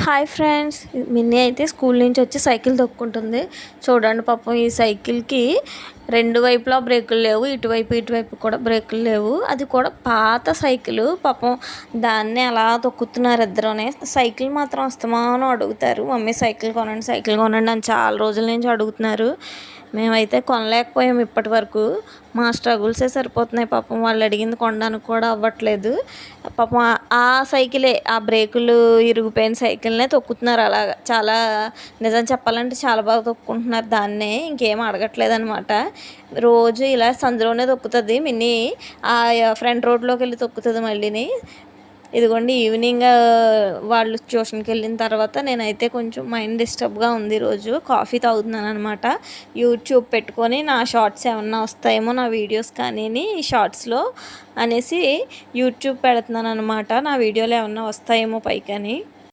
Hi friends, Minnie అయితే school నుంచి వచ్చి సైకిల్ తొక్కుంటుంది. చూడండి పాపం, ఈ సైకిల్కి రెండు వైపులా బ్రేకులు లేవు, ఇటువైపు కూడా బ్రేకులు లేవు. అది కూడా పాత సైకిల్. పాపం దాన్ని అలా తొక్కుతున్నారు ఇద్దరునే. సైకిల్ మాత్రం అస్తమానం అడుగుతారు, మమ్మీ సైకిల్ కొనండి అని చాలా రోజుల నుంచి అడుగుతున్నారు. మేమైతే కొనలేకపోయాము ఇప్పటి వరకు. మా స్ట్రగుల్సే సరిపోతున్నాయి. పాపం వాళ్ళు అడిగింది కొనడానికి కూడా అవ్వట్లేదు. పాపం ఆ సైకిలే, ఆ బ్రేకులు ఇరిగిపోయిన సైకిల్నే తొక్కుతున్నారు అలాగా. చాలా నిజం చెప్పాలంటే చాలా బాగా తొక్కుంటున్నారు దాన్నే, ఇంకేం అడగట్లేదు అనమాట. రోజు ఇలా సందులోనే తొక్కుతుంది మిన్నీ. ఆ ఫ్రంట్ రోడ్లోకి వెళ్ళి తొక్కుతుంది మళ్ళీని. ఇదిగోండి, ఈవినింగ్ వాళ్ళు ట్యూషన్కి వెళ్ళిన తర్వాత నేనైతే కొంచెం మైండ్ డిస్టర్బ్గా ఉంది. ఈరోజు కాఫీ తాగుతున్నాను అనమాట. యూట్యూబ్ పెట్టుకొని నా షార్ట్స్ ఏమన్నా వస్తాయేమో, నా వీడియోస్ కానీ షార్ట్స్లో అనేసి యూట్యూబ్ పెడుతున్నాను అనమాట. నా వీడియోలు ఏమన్నా వస్తాయేమో పైకని.